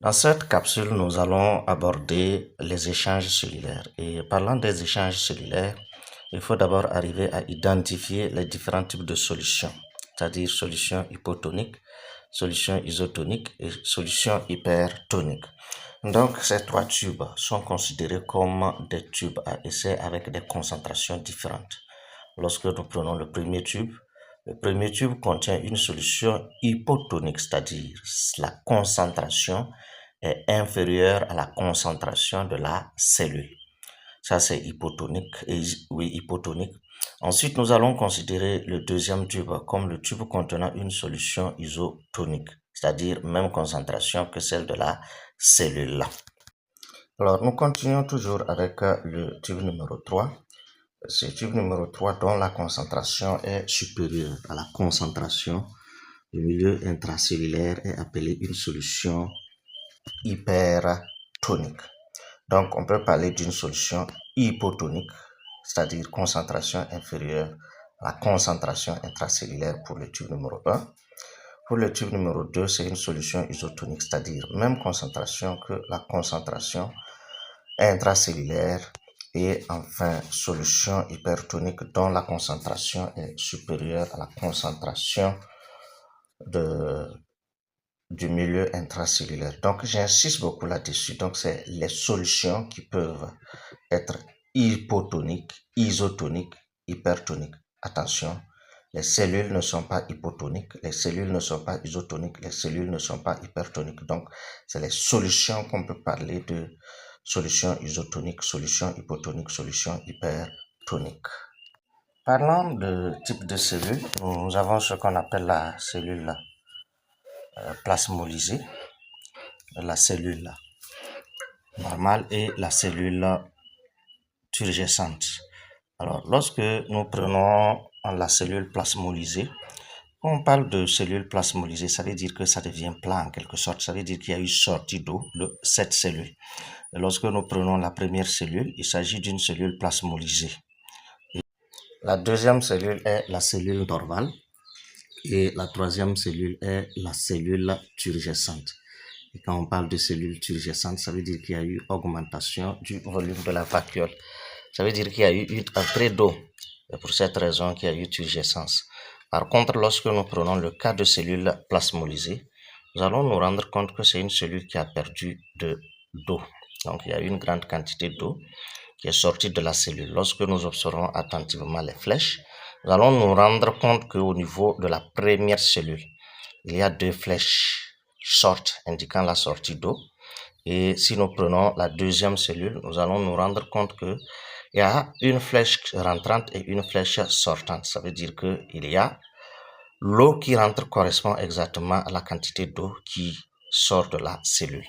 Dans cette capsule, nous allons aborder les échanges cellulaires. Et parlant des échanges cellulaires, il faut d'abord arriver à identifier les différents types de solutions, c'est-à-dire solutions hypotoniques, solutions isotoniques et solutions hypertoniques. Donc, ces trois tubes sont considérés comme des tubes à essai avec des concentrations différentes. Lorsque nous prenons le premier tube contient une solution hypotonique, c'est-à-dire la concentration est inférieure à la concentration de la cellule. Ça, c'est hypotonique. Oui, hypotonique. Ensuite, nous allons considérer le deuxième tube comme le tube contenant une solution isotonique, c'est-à-dire même concentration que celle de la cellule. Alors, nous continuons toujours avec le tube numéro 3. Ce tube numéro 3 dont la concentration est supérieure à la concentration du milieu intracellulaire est appelée une solution hypertonique. Donc, on peut parler d'une solution hypotonique, c'est-à-dire concentration inférieure à la concentration intracellulaire pour le tube numéro 1. Pour le tube numéro 2, c'est une solution isotonique, c'est-à-dire même concentration que la concentration intracellulaire. Et enfin, solution hypertonique dont la concentration est supérieure à la concentration du milieu intracellulaire. Donc, j'insiste beaucoup là-dessus. Donc, c'est les solutions qui peuvent être hypotoniques, isotoniques, hypertoniques. Attention, les cellules ne sont pas hypotoniques, les cellules ne sont pas isotoniques, les cellules ne sont pas hypertoniques. Donc, c'est les solutions qu'on peut parler de solutions isotoniques, solutions hypotoniques, solutions hypertoniques. Parlant de type de cellule, nous avons ce qu'on appelle la cellule plasmolysée, la cellule normale et la cellule turgescente. Alors, lorsque nous prenons la cellule plasmolysée, quand on parle de cellule plasmolysée, ça veut dire que ça devient plat en quelque sorte. Ça veut dire qu'il y a eu sortie d'eau de cette cellule. Et lorsque nous prenons la première cellule, il s'agit d'une cellule plasmolysée. Et la deuxième cellule est la cellule normale. Et la troisième cellule est la cellule turgescente. Et quand on parle de cellule turgescente, ça veut dire qu'il y a eu augmentation du volume de la vacuole. Ça veut dire qu'il y a eu une entrée d'eau. Et pour cette raison qu'il y a eu turgescence. Par contre, lorsque nous prenons le cas de cellule plasmolysée, nous allons nous rendre compte que c'est une cellule qui a perdu d'eau. Donc, il y a une grande quantité d'eau qui est sortie de la cellule. Lorsque nous observons attentivement les flèches, nous allons nous rendre compte qu'au niveau de la première cellule, il y a deux flèches qui sortent, indiquant la sortie d'eau. Et si nous prenons la deuxième cellule, nous allons nous rendre compte qu'il y a une flèche rentrante et une flèche sortante. Ça veut dire qu'il y a l'eau qui rentre correspond exactement à la quantité d'eau qui sort de la cellule.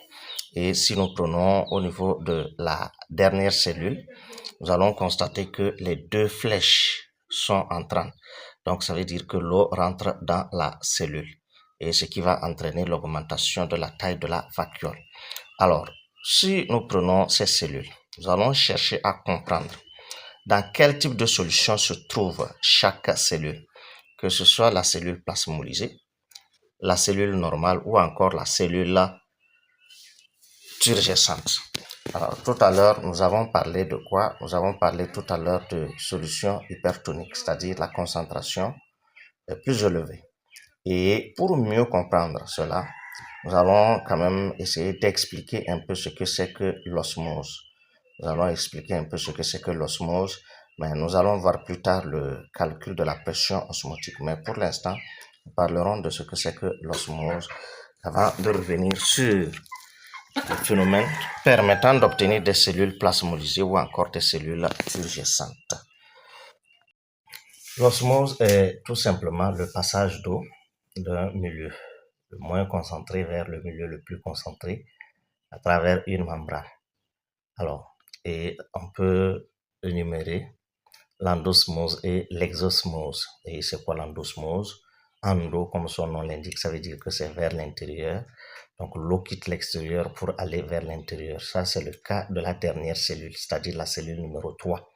Et si nous prenons au niveau de la dernière cellule, nous allons constater que les deux flèches sont entrantes. Donc, ça veut dire que l'eau rentre dans la cellule et ce qui va entraîner l'augmentation de la taille de la vacuole. Alors, si nous prenons ces cellules, nous allons chercher à comprendre dans quel type de solution se trouve chaque cellule, que ce soit la cellule plasmolysée, la cellule normale ou encore la cellule turgescente. Alors, tout à l'heure, nous avons parlé de quoi? Nous avons parlé tout à l'heure de solution hypertonique, c'est-à-dire la concentration est plus élevée. Et pour mieux comprendre cela, nous allons quand même essayer d'expliquer un peu ce que c'est que l'osmose. Nous allons expliquer un peu ce que c'est que l'osmose, mais nous allons voir plus tard le calcul de la pression osmotique. Mais pour l'instant, nous parlerons de ce que c'est que l'osmose avant de revenir sur le phénomène permettant d'obtenir des cellules plasmolysées ou encore des cellules turgescentes. L'osmose est tout simplement le passage d'eau d'un milieu le moins concentré vers le milieu le plus concentré à travers une membrane. Alors, et on peut énumérer l'endosmose et l'exosmose. Et c'est quoi l'endosmose? Endo, comme son nom l'indique, ça veut dire que c'est vers l'intérieur. Donc, l'eau quitte l'extérieur pour aller vers l'intérieur. Ça, c'est le cas de la dernière cellule, c'est-à-dire la cellule numéro 3.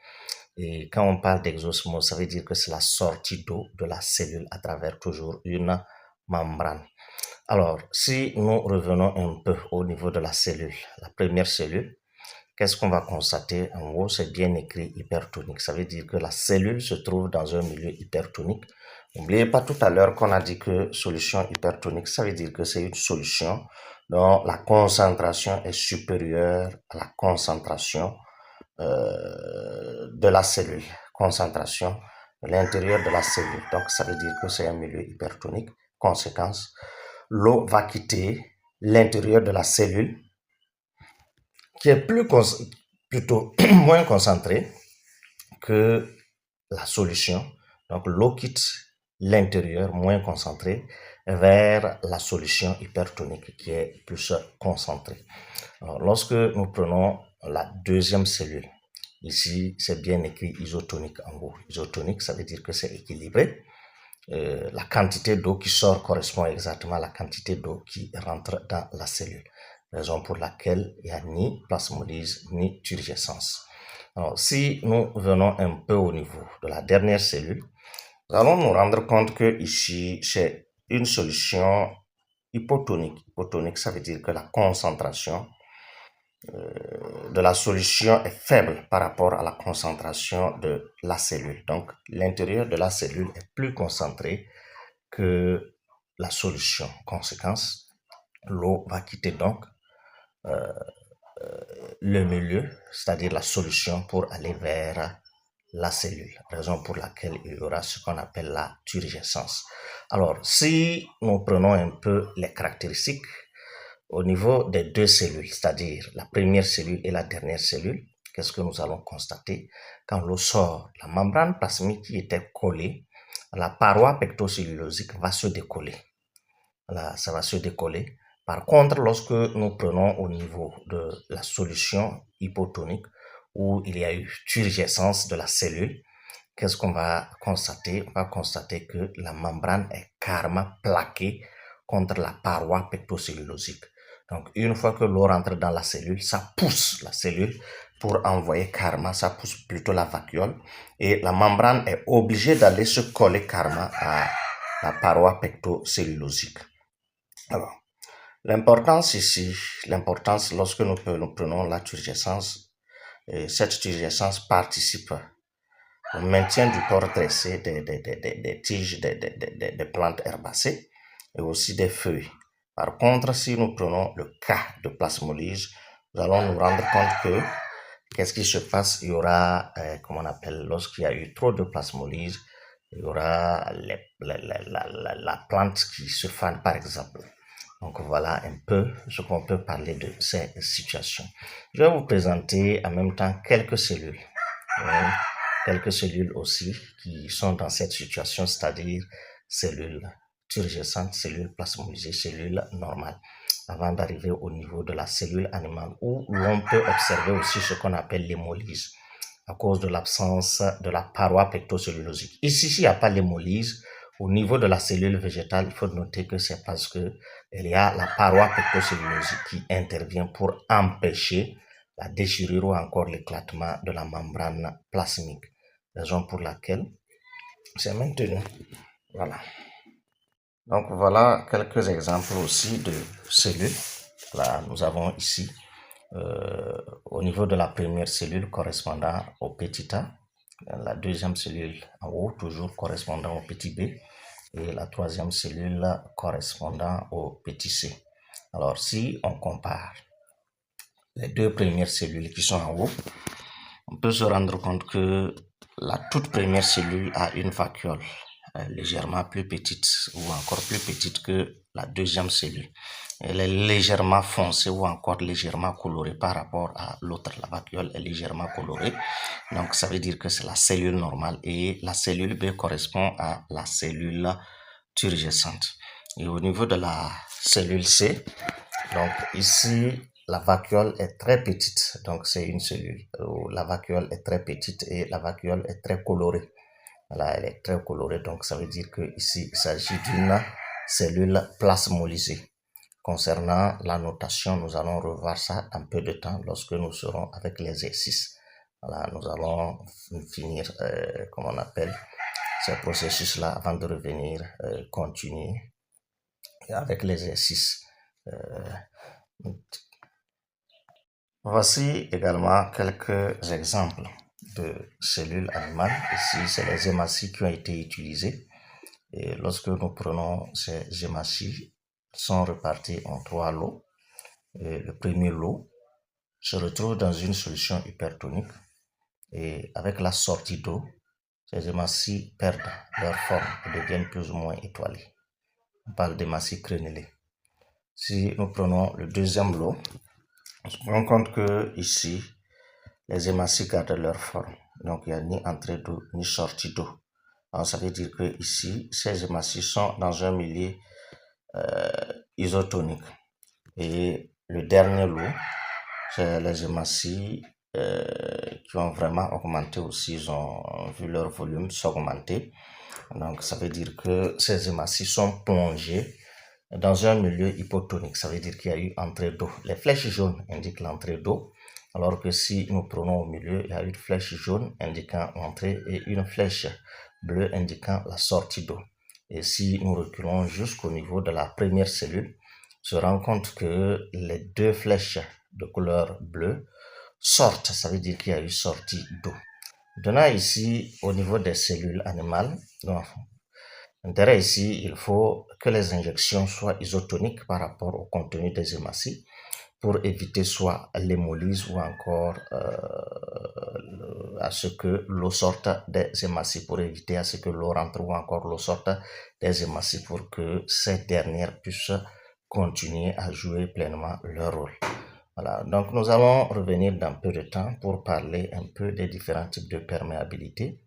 Et quand on parle d'exosmose, ça veut dire que c'est la sortie d'eau de la cellule à travers toujours une membrane. Alors, si nous revenons un peu au niveau de la cellule, la première cellule, qu'est-ce qu'on va constater? En haut, c'est bien écrit hypertonique. Ça veut dire que la cellule se trouve dans un milieu hypertonique. N'oubliez pas tout à l'heure qu'on a dit que solution hypertonique, ça veut dire que c'est une solution dont la concentration est supérieure à la concentration de la cellule. Concentration de l'intérieur de la cellule. Donc, ça veut dire que c'est un milieu hypertonique. Conséquence, l'eau va quitter l'intérieur de la cellule qui est plutôt moins concentré que la solution. Donc l'eau quitte l'intérieur moins concentré vers la solution hypertonique qui est plus concentrée. Alors lorsque nous prenons la deuxième cellule, ici c'est bien écrit isotonique en haut. Isotonique, ça veut dire que c'est équilibré. La quantité d'eau qui sort correspond exactement à la quantité d'eau qui rentre dans la cellule. Raison pour laquelle il n'y a ni plasmolyse ni turgescence. Alors, si nous venons un peu au niveau de la dernière cellule, nous allons nous rendre compte que ici, c'est une solution hypotonique. Hypotonique, ça veut dire que la concentration de la solution est faible par rapport à la concentration de la cellule. Donc, l'intérieur de la cellule est plus concentré que la solution. Conséquence, l'eau va quitter donc le milieu, c'est-à-dire la solution, pour aller vers la cellule, raison pour laquelle il y aura ce qu'on appelle la turgescence. Alors, si nous prenons un peu les caractéristiques au niveau des deux cellules, c'est-à-dire la première cellule et la dernière cellule, qu'est-ce que nous allons constater? Quand l'eau sort, la membrane plasmique qui était collée à la paroi pectocellulosique va se décoller. Là, ça va se décoller. Par contre, lorsque nous prenons au niveau de la solution hypotonique, où il y a eu turgescence de la cellule, qu'est-ce qu'on va constater? On va constater que la membrane est carrément plaquée contre la paroi pectocellulosique. Donc, une fois que l'eau rentre dans la cellule, ça pousse la cellule pour envoyer carrément, ça pousse plutôt la vacuole, et la membrane est obligée d'aller se coller carrément à la paroi pectocellulosique. Alors, l'importance ici, lorsque nous prenons la turgescence, cette turgescence participe au maintien du corps dressé des tiges des plantes herbacées et aussi des feuilles. Par contre, si nous prenons le cas de plasmolyse, nous allons nous rendre compte que qu'est-ce qui se passe? Il y aura, comment on appelle, lorsqu'il y a eu trop de plasmolyse, il y aura la plante qui se fane, par exemple. Donc voilà un peu ce qu'on peut parler de ces situations. Je vais vous présenter en même temps quelques cellules. Quelques cellules aussi qui sont dans cette situation, c'est-à-dire cellules turgescentes, cellules plasmolysées, cellules normales, avant d'arriver au niveau de la cellule animale où l'on peut observer aussi ce qu'on appelle l'hémolyse à cause de l'absence de la paroi pectocellulosique. Ici, s'il n'y a pas l'hémolyse, au niveau de la cellule végétale, il faut noter que c'est parce que il y a la paroi pectocellulosique qui intervient pour empêcher la déchirure ou encore l'éclatement de la membrane plasmique. Raison pour laquelle c'est maintenu. Voilà. Donc voilà quelques exemples aussi de cellules. Là, nous avons ici au niveau de la première cellule correspondant au petit a, la deuxième cellule en haut toujours correspondant au petit b et la troisième cellule correspondant au petit c. Alors si on compare les deux premières cellules qui sont en haut, on peut se rendre compte que la toute première cellule a une vacuole légèrement plus petite ou encore plus petite que la deuxième cellule. Elle est légèrement foncée ou encore légèrement colorée par rapport à l'autre. La vacuole est légèrement colorée. Donc ça veut dire que c'est la cellule normale et la cellule B correspond à la cellule turgescente. Et au niveau de la cellule C, donc ici la vacuole est très petite, donc c'est une cellule où la vacuole est très petite et la vacuole est très colorée. Voilà, elle est très colorée, donc ça veut dire que ici il s'agit d'une cellule plasmolysée. Concernant la notation, nous allons revoir ça un peu de temps lorsque nous serons avec l'exercice. Voilà, nous allons finir, comme on appelle, ce processus-là avant de revenir continuer avec l'exercice. Voici également quelques exemples de cellules animales. Ici, c'est les hématies qui ont été utilisées. Et lorsque nous prenons ces hématies, sont répartis en 3 lots. Et le premier lot se retrouve dans une solution hypertonique et avec la sortie d'eau, ces hématies perdent leur forme et deviennent plus ou moins étoilées. On parle d'hématies crénelées. Si nous prenons le deuxième lot, on se rend compte que ici, les hématies gardent leur forme. Donc, il n'y a ni entrée d'eau ni sortie d'eau. Alors, ça veut dire que ici, ces hématies sont dans un milieu isotonique. Et le dernier lot, c'est les hématies qui ont vraiment augmenté aussi, ils ont vu leur volume s'augmenter. Donc, ça veut dire que ces hématies sont plongées dans un milieu hypotonique. Ça veut dire qu'il y a eu entrée d'eau. Les flèches jaunes indiquent l'entrée d'eau, alors que si nous prenons au milieu, il y a une flèche jaune indiquant l'entrée et une flèche bleue indiquant la sortie d'eau. Et si nous reculons jusqu'au niveau de la première cellule, on se rend compte que les deux flèches de couleur bleue sortent, ça veut dire qu'il y a eu sortie d'eau. Maintenant ici, au niveau des cellules animales, l'intérêt ici, il faut que les injections soient isotoniques par rapport au contenu des hématies pour éviter soit l'hémolyse ou encore à ce que l'eau sorte des hématies, pour éviter à ce que l'eau rentre ou encore l'eau sorte des hématies pour que ces dernières puissent continuer à jouer pleinement leur rôle. Voilà, donc nous allons revenir dans peu de temps pour parler un peu des différents types de perméabilité